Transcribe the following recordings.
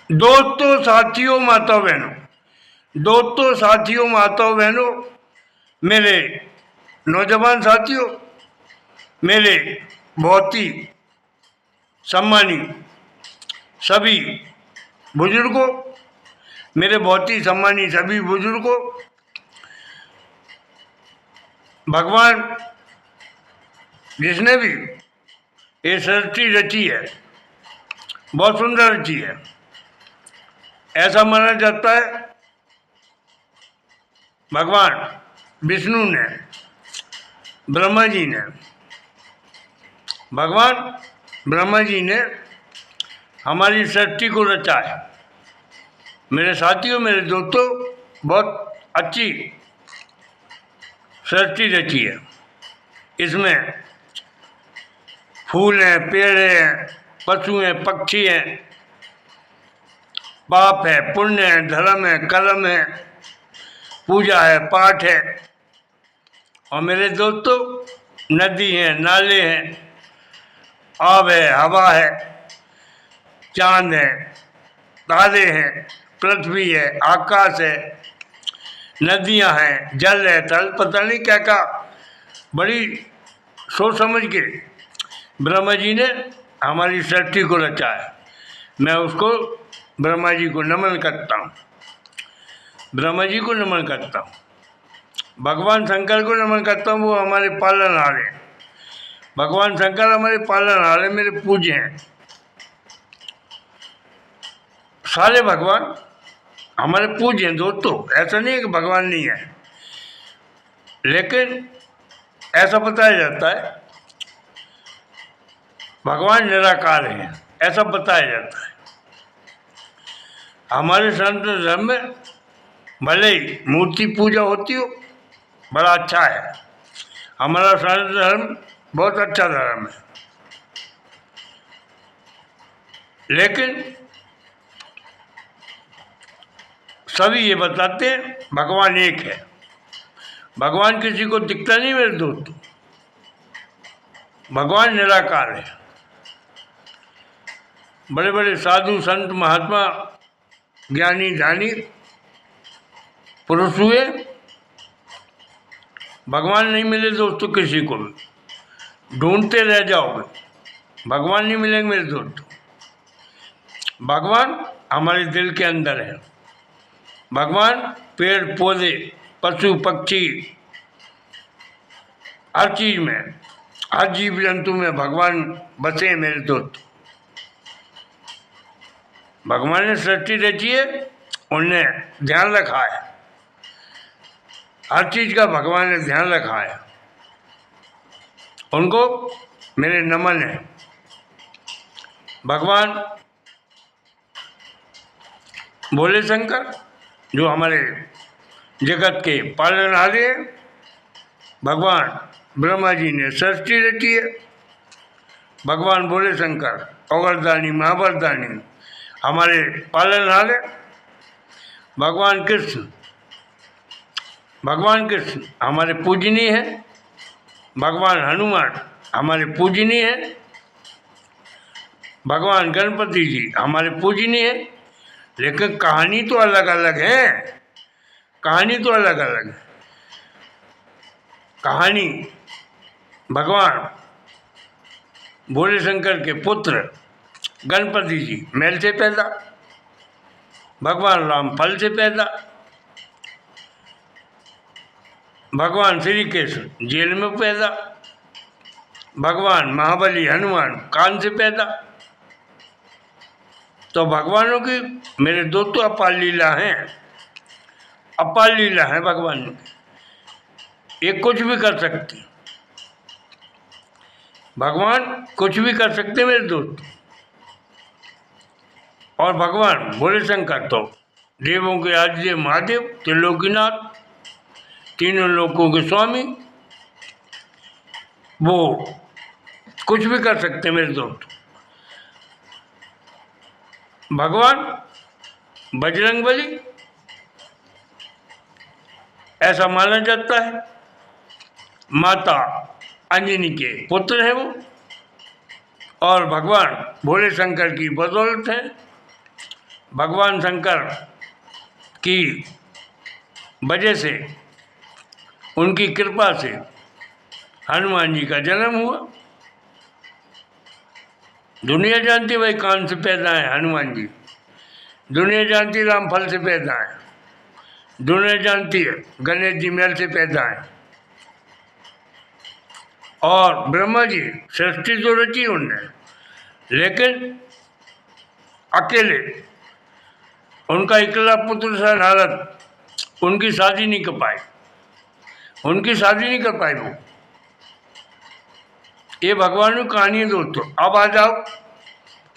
दोस्तों, साथियों, माताओं बहनों, दोस्तों, साथियों, माताओं बहनों, मेरे नौजवान साथियों, मेरे बहुत ही सम्मानी सभी बुजुर्गों, मेरे बहुत ही सम्मानी सभी बुजुर्गों, भगवान जिसने भी ये सृष्टि रची है बहुत सुंदर रची है। ऐसा माना जाता है भगवान विष्णु ने, ब्रह्मा जी ने, भगवान ब्रह्मा जी ने हमारी सृष्टि को रचा है। मेरे साथियों, मेरे दोस्तों, बहुत अच्छी सृष्टि रची है। इसमें फूल हैं, पेड़ हैं, पशु हैं, पक्षी हैं, पाप है, पुण्य है, धर्म है, कर्म है, पूजा है, पाठ है। और मेरे दोस्तों, नदी है, नाले हैं, आब है, हवा है, चांद है, तारे हैं, पृथ्वी है, आकाश है, नदियां हैं, जल है, थल, पता नहीं क्या क्या। बड़ी सोच समझ के ब्रह्मा जी ने हमारी सृष्टि को रचा है। मैं उसको ब्रह्मा जी को नमन करता हूँ, ब्रह्मा जी को नमन करता हूँ, भगवान शंकर को नमन करता हूँ। वो हमारे पालनहार हैं। भगवान शंकर हमारे पालनहार हैं, मेरे पूज्य हैं। सारे भगवान हमारे पूज्य हैं दोस्तों। ऐसा नहीं है कि भगवान नहीं है, लेकिन ऐसा बताया जाता है भगवान निराकार हैं, ऐसा बताया जाता है। हमारे सनातन धर्म में भले ही मूर्ति पूजा होती हो, बड़ा अच्छा है। हमारा सनातन धर्म बहुत अच्छा धर्म है, लेकिन सभी ये बताते हैं भगवान एक है। भगवान किसी को दिखता नहीं मेरे दोस्तों, भगवान निराकार है। बड़े बड़े साधु संत महात्मा ज्ञानी ध्यानी पुरुष हुए, भगवान नहीं मिले दोस्तों किसी को भी। ढूंढते रह जाओगे, भगवान नहीं मिलेंगे मेरे दोस्तों। भगवान हमारे दिल के अंदर है। भगवान पेड़ पौधे, पशु पक्षी, हर चीज में, हर जीव जंतु में भगवान बसे हैं मेरे दोस्त। भगवान ने सृष्टि रची है, उनने ध्यान रखा है, हर चीज का भगवान ने ध्यान रखा है। उनको मेरे नमन है। भगवान भोले शंकर जो हमारे जगत के पालनहार हैं, भगवान ब्रह्मा जी ने सृष्टि रची है। भगवान भोले शंकर अवरदानी महावरदानी हमारे पालनहार है। भगवान कृष्ण हमारे पूजनीय है। भगवान हनुमान हमारे पूजनीय है। भगवान गणपति जी हमारे पूजनीय है। लेकिन कहानी तो अलग अलग है, कहानी तो अलग अलग है। कहानी भगवान भोले शंकर के पुत्र गणपति जी मैल से पैदा, भगवान राम फल से पैदा, भगवान श्री कृष्ण जेल में पैदा, भगवान महाबली हनुमान कान से पैदा। तो भगवानों की मेरे दोस्तों अपार लीला हैं, अपार लीला है भगवान की। ये कुछ भी कर सकते, भगवान कुछ भी कर सकते मेरे दोस्त। और भगवान भोले शंकर तो देवों के आदिदेव महादेव, त्रिलोकीनाथ, तीनों लोकों के स्वामी, वो कुछ भी कर सकते मेरे दोस्त। भगवान बजरंगबली ऐसा माना जाता है, माता अंजनी के पुत्र है वो, और भगवान भोले शंकर की बदौलत है भगवान शंकर की वजह से, उनकी कृपा से हनुमान जी का जन्म हुआ। दुनिया जानती भाई कान से पैदा है हनुमान जी, दुनिया जानती रामफल से पैदा है, दुनिया जानती है गणेश जी महल से पैदा है, और ब्रह्मा जी सृष्टि तो रची उनने, लेकिन अकेले उनका इकलौता पुत्र था नारद, उनकी शादी नहीं कर पाए, उनकी शादी नहीं कर पाए वो। ये भगवान की कहानी है दोस्तों। अब आ जाओ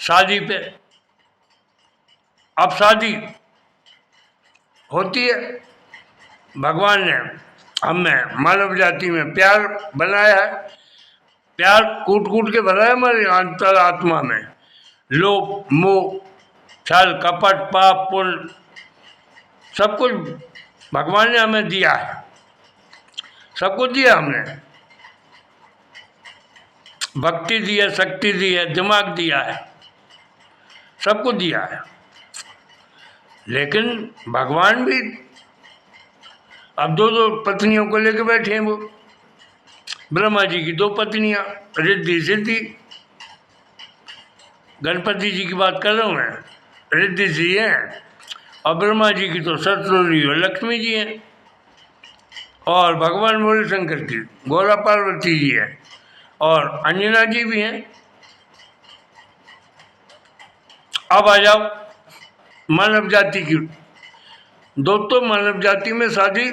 शादी पे। अब शादी होती है, भगवान ने हमें मानव जाति में प्यार बनाया है, प्यार कूट कूट के भरा है हमारे अंतरात्मा में। लोभ मोह छल कपट पाप पुण्य सब कुछ भगवान ने हमें दिया है, सब कुछ दिया हमने, भक्ति दी है, शक्ति दी है, दिमाग दिया है, सब कुछ दिया है। लेकिन भगवान भी अब दो दो पत्नियों को लेकर बैठे हैं। वो ब्रह्मा जी की दो पत्नियां, रिद्धि सिद्धि, गणपति जी की बात कर रहा हूँ मैं, रिद्धि जी हैं, और ब्रह्मा जी की तो सरस्वती और लक्ष्मी जी हैं, और भगवान भोले शंकर की गौरा पार्वती जी है, और अंजना जी भी हैं। अब आ जाओ मानव जाति की। दोस्तों मानव जाति में शादी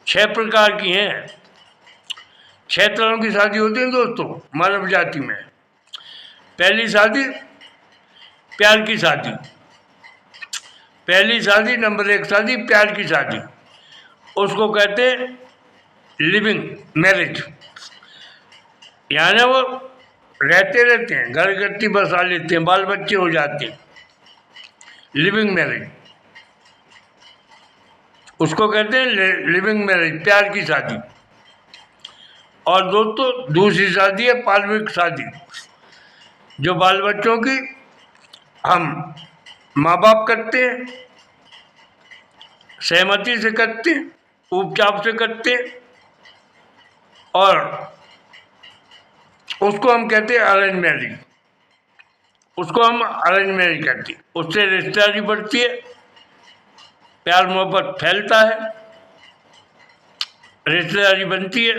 6 प्रकार की हैं, 6 तरह की शादी होती है दोस्तों मानव जाति में। पहली शादी प्यार की शादी, पहली शादी नंबर 1 शादी प्यार की शादी, उसको कहते हैं लिविंग मैरिज। यानी वो रहते हैं, घर गट्टी बसा लेते हैं, बाल बच्चे हो जाते हैं, लिविंग मैरिज उसको कहते हैं लिविंग मैरिज, प्यार की शादी। और दोस्तों दूसरी शादी है पारिवारिक शादी, जो बाल बच्चों की हम माँ बाप करते हैं, सहमति से करते हैं, उपचाप से करते हैं, और उसको हम कहते हैं अरेंज मैरिज, उसको हम अरेंज मैरिज करते हैं। उससे रिश्तेदारी बढ़ती है, प्यार मोहब्बत फैलता है, रिश्तेदारी बनती है,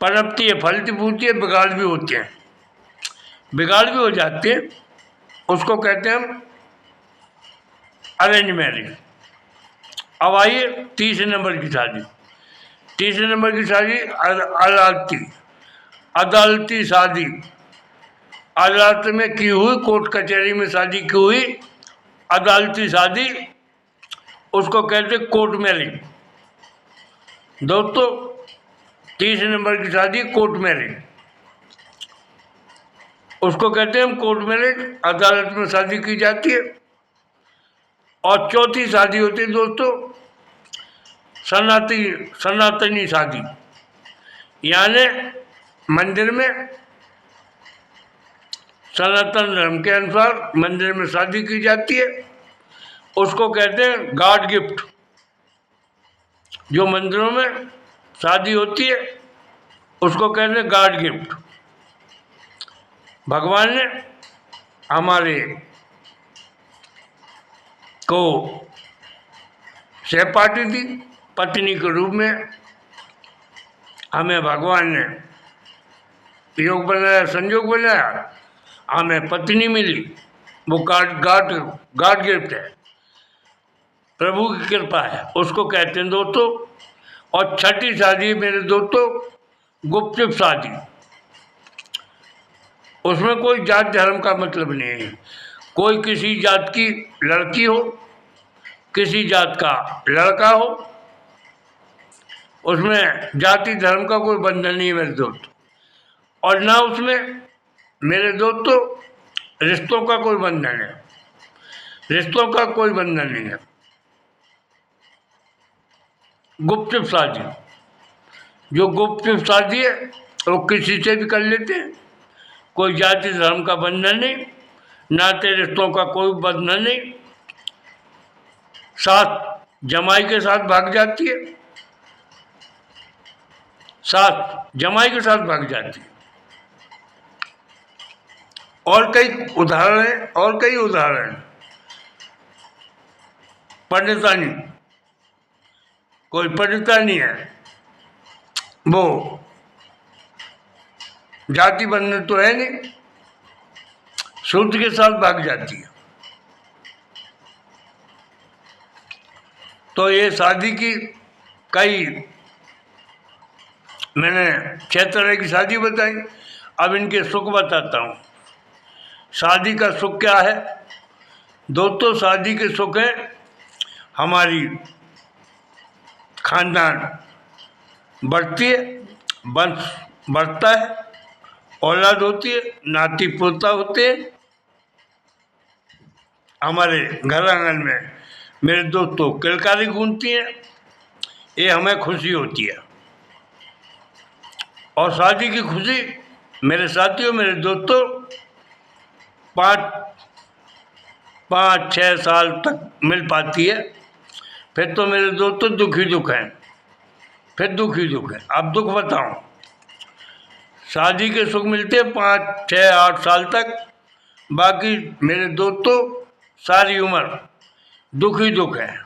पनपती है, फलती फूलती है, बिगाड़ भी होते हैं, बिगाड़ भी हो जाते हैं, उसको कहते हैं हम अरेंज मैरिज। अब आइए तीसरे नंबर की शादी। तीसरे नंबर की शादी अदालती शादी, अदालत में की हुई, कोर्ट कचहरी में शादी की हुई अदालती शादी, उसको कहते हैं कोर्ट मैरिज। दोस्तों तीसरे नंबर की शादी कोर्ट मैरिज, उसको कहते हैं हम कोर्ट मैरिज, अदालत में शादी की जाती है। और चौथी शादी होती है दोस्तों सनातनी शादी, यानी मंदिर में सनातन धर्म के अनुसार मंदिर में शादी की जाती है, उसको कहते हैं गॉड गिफ्ट। जो मंदिरों में शादी होती है उसको कहते हैं गॉड गिफ्ट। भगवान ने हमारे को सहपाठी दी, पत्नी के रूप में हमें भगवान ने योग बनाया, संयोग बनाया, हमें पत्नी मिली, वो गॉड गिफ्ट है, प्रभु की कृपा है, उसको कहते हैं दोस्तों। और छठी शादी मेरे दोस्तों गुपचुप शादी, उसमें कोई जात धर्म का मतलब नहीं है, कोई किसी जात की लड़की हो, किसी जात का लड़का हो, उसमें जाति धर्म का कोई बंधन नहीं है मेरे दोस्त। और ना उसमें मेरे दोस्तों रिश्तों का कोई बंधन है, रिश्तों का कोई बंधन नहीं है। गुपचुप शादी, जो गुपचुप शादी है वो किसी से भी कर लेते हैं, कोई जाति धर्म का बंधन नहीं, नाते रिश्तों का कोई बंधन नहीं। साथ जमाई के साथ भाग जाती है, साथ जमाई के साथ भाग जाती है। और कई उदाहरण हैं, और कई उदाहरण। पंडितानी, कोई पंडितानी है, वो जाति बंधन तो है नहीं, शुद्ध के साथ भाग जाती है। तो ये शादी की कई, मैंने 6 तरह की शादी बताई। अब इनके सुख बताता हूँ। शादी का सुख क्या है? दोस्तों, शादी के सुख है हमारी खानदान बढ़ती है, वंश बढ़ता है, औलाद होती है, नाती पोता होते हैं। हमारे घर आंगन में मेरे दोस्तों किलकारी गूंजती हैं, ये हमें खुशी होती है। और शादी की खुशी मेरे साथियों, मेरे दोस्तों, 5-6 साल तक मिल पाती है। फिर तो मेरे दोस्तों दुखी दुख हैं, फिर दुखी दुख है। अब दुख बताऊं। शादी के सुख मिलते हैं 5-6-8 साल तक, बाकी मेरे दोस्तों सारी उम्र दुख ही दुख है।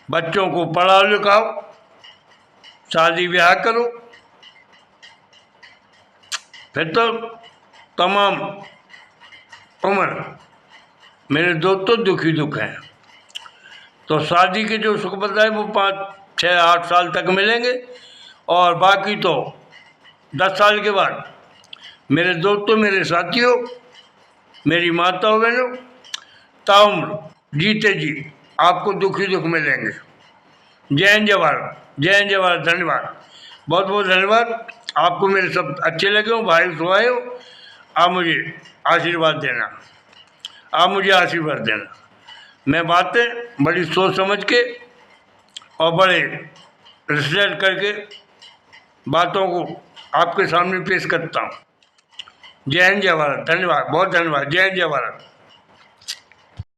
बच्चों को पढ़ाओ लिखाओ, शादी ब्याह करो, फिर तो तमाम उम्र मेरे दोस्तों दुखी दुख हैं। तो शादी के जो सुख बताए वो 5-6-8 साल तक मिलेंगे, और बाकी तो 10 साल के बाद मेरे दोस्तों, मेरे साथियों, मेरी माताओं बहनों, ताउम्र जीते जी आपको दुखी दुख मिलेंगे। जय हिंद, जय भारत, जय हिंद, जय भारत। धन्यवाद, बहुत बहुत धन्यवाद। आपको मेरे शब्द अच्छे लगे हो, भाई सुहाए हो, आप मुझे आशीर्वाद देना, आप मुझे आशीर्वाद देना। मैं बातें बड़ी सोच समझ के और बड़े रिसर्च करके बातों को आपके सामने पेश करता हूँ। जय हिंद, जय भारत। धन्यवाद, बहुत धन्यवाद। जय हिंद, जय भारत।